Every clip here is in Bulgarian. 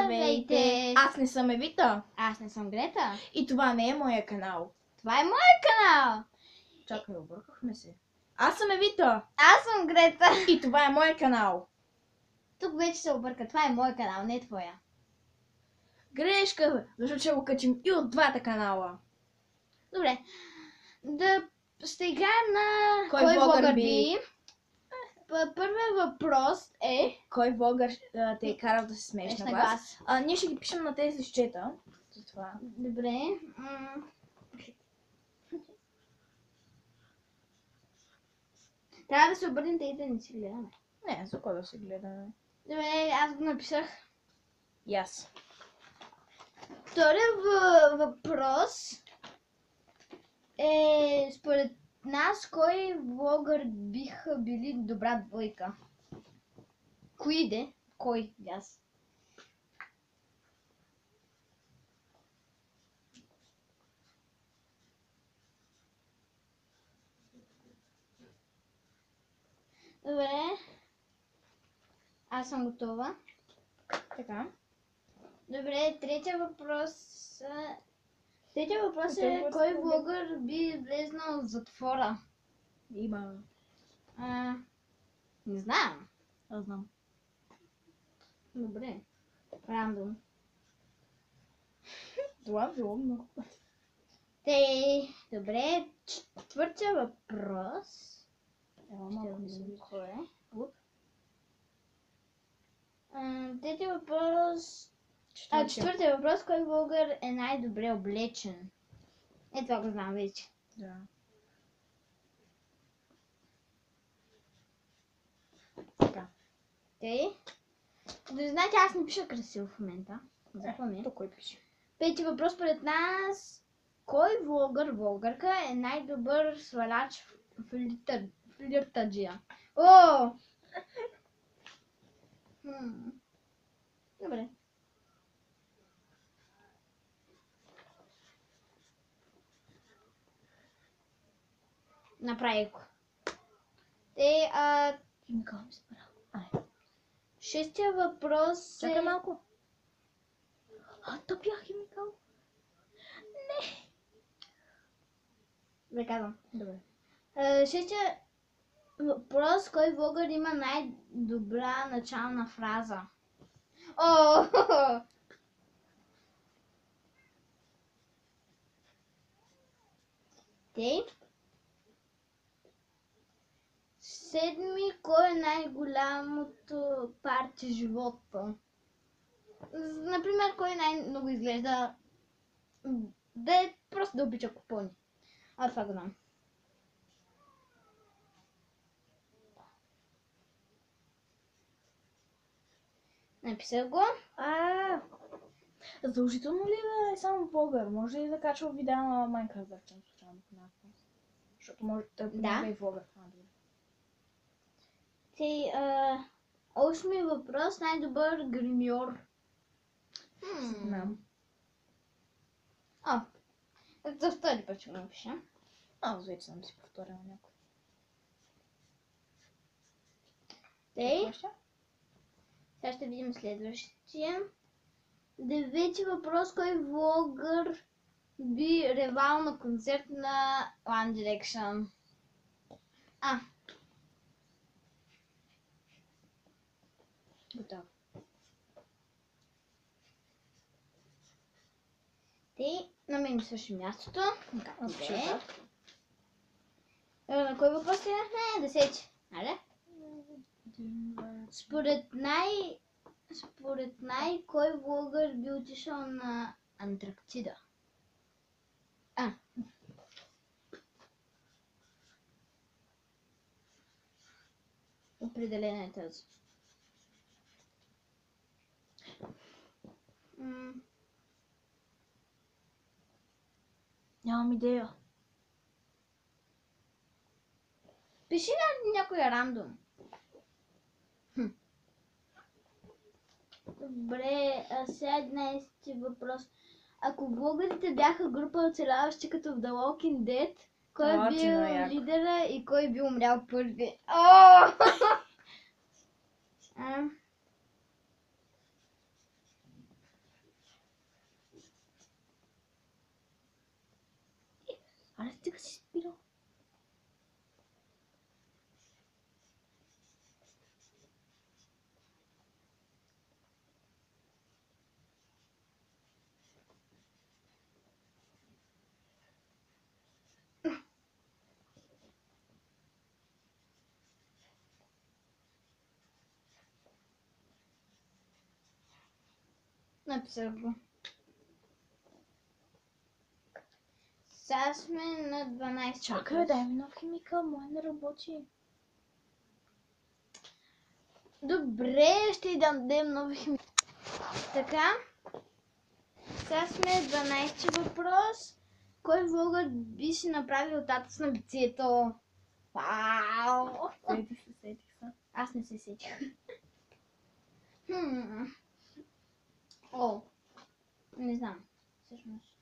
Здравейте! Аз не съм Евита. Аз не съм Грета. И това не е моя канал. Това е моя канал. Чакай, объркахме се. Аз съм Евита. Аз съм Грета. И това е моя канал. Тук вече се обърка. Това е моя канал, не твоя. Грешка, защото ще го качим и от двата канала. Добре. Ще играем на Кой влогър би? Първият въпрос е... Кой влогър те е карал да се смееш на глас? глас. Ние ще ги пишем на тези листчета. Това. Добре. Трябва да се обърнем и да не си гледаме. Не, за кой да се гледаме? Добре, аз го написах. И аз. Вторият въпрос е според нас кой влогър биха били добра двойка? Кои де? Кой? Аз. Добре. Аз съм готова. Така. Добре, третия въпрос е кой влогър би влезнал в затвора? Има. Не знам. Аз знам. Добре. Рандом. Това било много. Добре, четвъртия въпрос. Малко ми се Кой е? Третия въпрос... четвъртия въпрос, кой влогър е най-добре облечен? Това го знам вече. Да. Така. Знаете, аз не пиша красиво в момента. Запомня. То кой пише? Пети въпрос пред нас. Кой влогърка е най-добър сваляч флиртаджия? О! Добре. Направи го. Химикал ми се пара. Шестия въпрос Чакай малко. То бях химикал. Не. Да казвам. Добре. Шестия въпрос, кой влогър има най-добра начална фраза? О! Седми, кой е най-голямото парче живота? Например, кой най-много изглежда просто да обича купони. Това го знам. Написах го. Задължително ли да е само влогър? Може ли да качва видео на Майнкрафт, да речем случайно по някакво? Защото може да помага и влогър. Осми въпрос, най-добър гримьор. Знам. За втори път ще го напиша. Аз вече съм си повторила някой. Сега ще видим следващия. Девети въпрос, кой влогър би ревал на концерт на One Direction? Готово. На мен ми свърши мястото. Добре. На кой въпрос е? Десети. Според кой влогър би отишъл на Антарктида? Определена е тази. Нямам идея. Пиши някой рандом. Добре, сега 11-ти въпрос. Ако влогърите бяха група оцеляващи като в The Walking Dead, кой бил лидера и кой бил умрял първи? Нека си спира. Написах го. Сега сме на 12. Чакай, дай ми нов химикал, моя не работи. Добре, ще й дадем нови химикали. Така. Сега сме 12 въпрос. Кой влогър би си направил татус на лицето? Вау! Сетих се. Аз не се сетих. О, не знам. Всъщност.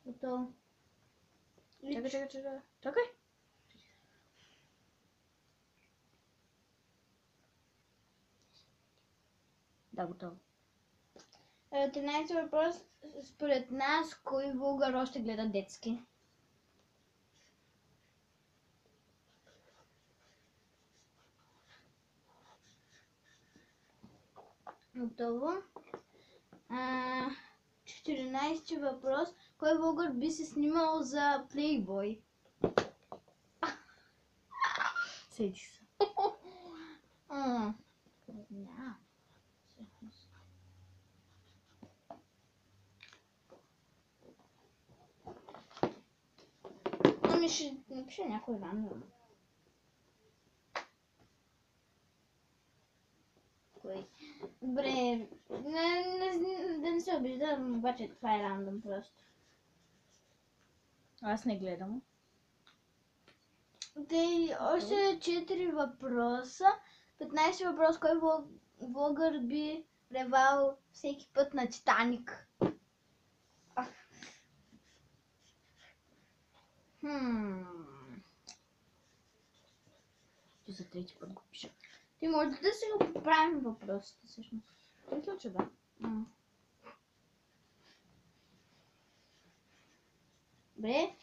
Готово. Чакай. Да, готово. 13 въпрос. Според нас, кой влогър още гледа детски? Готово. 14 въпрос. Кой влогър би се снимал за Playboy? Сетих се. Не. Ами ще напиша някой рандом. Кой? Добре, да не се обиждам, обаче това е рандом просто. Аз не гледам. Окей, още 4 въпроса. 15 въпрос, кой влогър би плевал всеки път на Титаник? Ти за трети път го пиша. Ти може да си го поправим въпросите всъщност. Мисля, че да. Добре,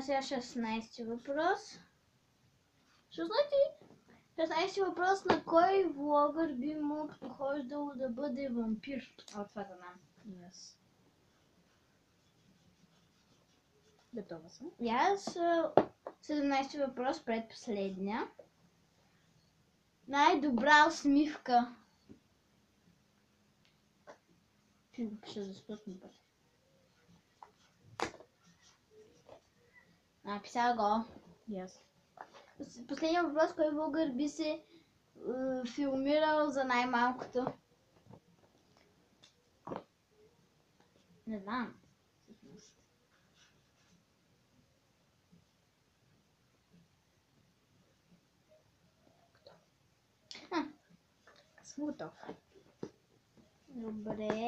сега 16 въпрос. 16 въпрос, на кой влогър би му подхождало да бъде вампир? Това да знам. Yes. Готова съм. И аз 17 въпрос, предпоследния. Най-добра усмивка. Ще го пиша за 100 път. Написал го. Yes. Последният въпрос, кой влогър би се филмирал за най-малкото? Не знам. Аз съм готов. Добре.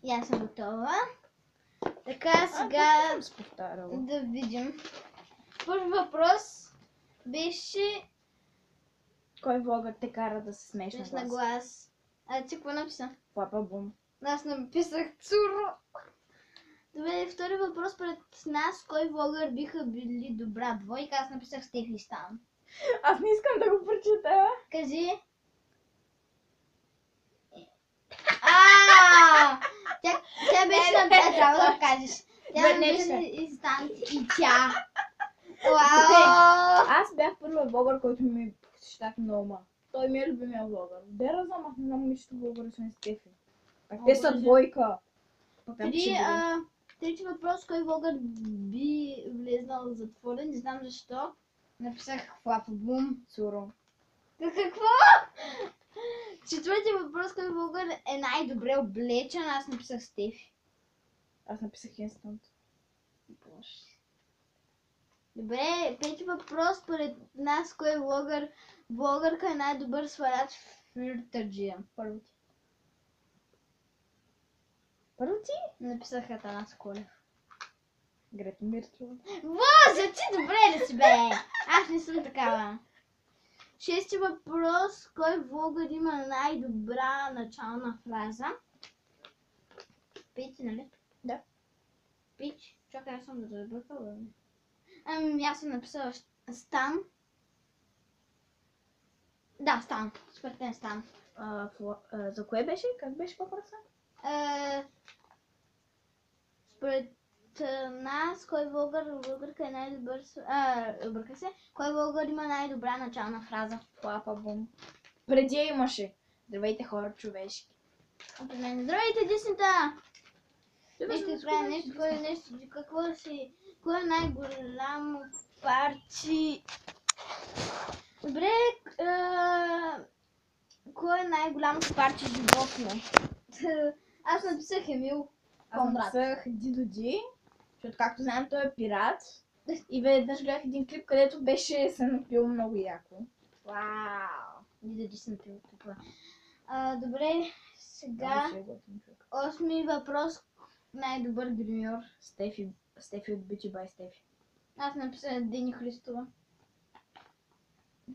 И аз съм готова. Така, сега да видим. Първи въпрос беше... Кой влогър те кара да се смееш на глас? А ти какво написа? Папа Бум. Аз написах Цуро. Добре, втори въпрос пред нас. Кой влогър биха били добра двойка? Аз написах Стефи Стан. Аз не искам да го прочета. Кажи. Тя беше написала, трябва да кажеш. Тя беше инстант и тя. Аз бях първият влогър, който ми посещах много. Той ми е любимия влогър. Дера знам, аз не знам нищо влогър, освен Стефи. Те са двойка. Трети въпрос, кой влогър би влезнал в затвора? Не знам защо. Написах Папа Бум. Цуро. Какво? Четвърти въпрос, кой влогър е най-добре облечен? Аз написах Стефи. Аз написах Инстант. Добре, пети въпрос, според нас, кой влогърка е най-добър сваляч в флиртърджия? Първо ти. Първо ти? Написах Атанас Колев. Грета Мирчева. За ти добре ли си, бе? Аз не съм такава. Шести въпрос. Кой влогър има най-добра начална фраза? Пич, нали? Да. Пич? Чакай, аз съм да забъркала. Ами, аз съм написала Стан. Да, Стан. Според мен Стан. За кое беше? Как беше въпроса? Според нас, кой българка е най-добър... обърка се. Кой българ има най-добра начална фраза? Флапа бум. Преди имаше. Здравейте хора човешки. Здравейте, деснита! Нещо правя, нещо, какво си... Кой е най-голямо парче? Добре, кой е най-голямото парче животно? Аз написах Емил Конрад. Аз написах Дидо Ди, защото както знаем той е пират. И веднъж гледах един клип, където беше се напил много яко. Вау! Дидо Ди се напил това. Добре, сега... Осми въпрос. Най-добър гримьор. Стефи от Beauty by Стефи. Аз написах Дени Христова.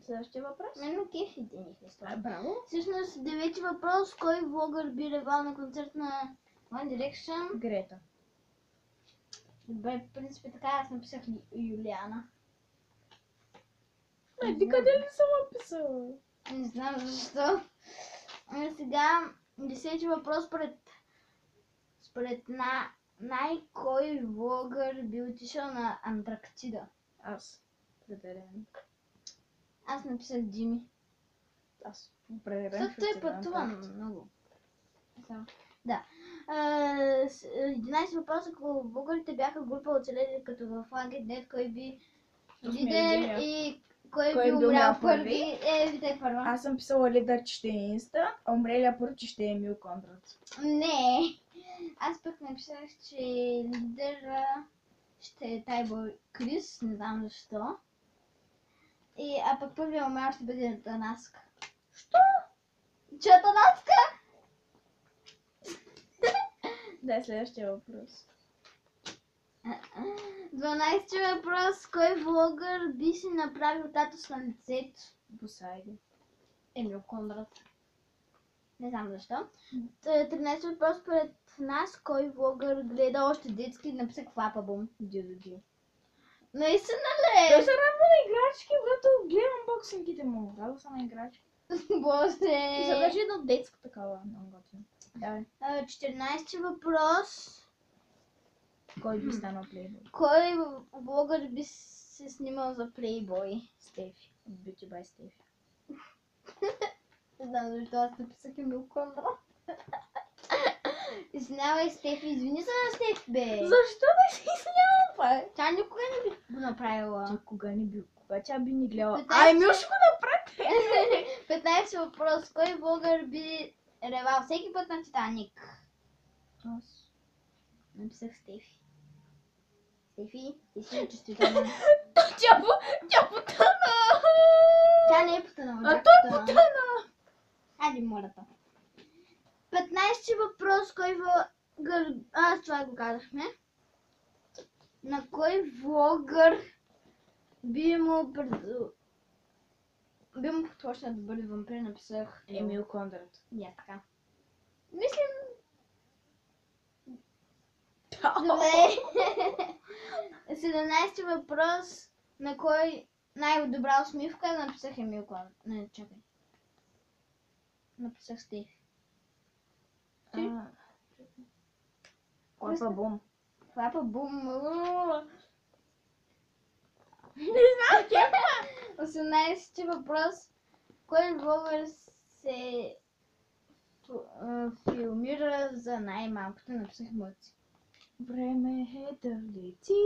Следващия въпрос. Мен кефи Дени Христова. Браво. Всъщност, девети въпрос. Кой влогър би ревал на концерт на One Direction? Грета. Добре, в принципе така, аз написах Юлиана. Ти къде ли съм написала? Не знам защо. Сега, десети въпрос. Според кой влогър би отишъл на Антарктида? Аз. Определен. Аз написах Дими. Аз. Определен. Защото той пътува много. Да. 11 въпроса, ако българите бяха група оцелели като в Лагернет, кой би лидер и кой би умрял първи? Витай първа. Аз съм писала лидер, че ще е Инста, а умрелия първи, че ще е Емил Конрад. Не. Аз пък написах, че лидера ще е Тайбой Крис, не знам защо. А пък първият умрял ще бъде Танаска. Що? Че Танаска? Да, е следващия въпрос. 12 въпрос. Кой влогър би си направил татус на лицето? Босайди. Емил Конрад. Не знам защо. 13 въпрос. Пред нас, кой влогър гледа още детски? Написах Флапа Бум. Дидо Ди. Наистина ли? Той се радва на играчки, когато гледам боксингите му. Радва се на играчки. Боже. И задържи едно детско такава. Много готино. Давай. 14 въпрос. Кой би станал плейбой? Кой влогър би се снимал за Playboy? Стефи. От Beauty by Стефи. Не знам защо аз написах Емил Конрад. Извинявай, Стефи, извини се на Стефи, бе. Защо да си извинявам? Тя никога не би го направила. Ти кога не би? Кога тя би ни гледала? 15 Ай, Емил ще го направи! 15 въпрос. Кой влогър би ревал всеки път на Титаник? Аз. Написах Стефи. Стефи, ти си чувствителна. Тя потъна! Тя не е потънала. А той потъна! Айде, мората. 15 въпрос. Кой влогър... това го казахме. На кой влогър би му подхваща да бъде вампир? Написах Емил Конрад. Не, така. Мислим... Добре. 17 въпрос. На кой най-добра усмивка? Написах Емил Конрад. Не, чакай. Написах Стефи. Флапа Бум. Флапа Бум. Не знам, тя 18 въпрос. Кой влогър се филмира за най-малкото? Написах Мъци. Време е да лети.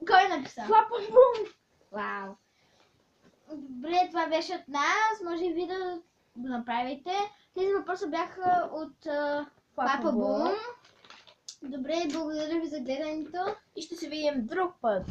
Кой написа? Флапа Бум. Вау. Добре, това беше от нас. Може и ви да го направите. Тези въпроса бяха от Флапа Бум. Добре, благодаря ви за гледането. И ще се видим друг път.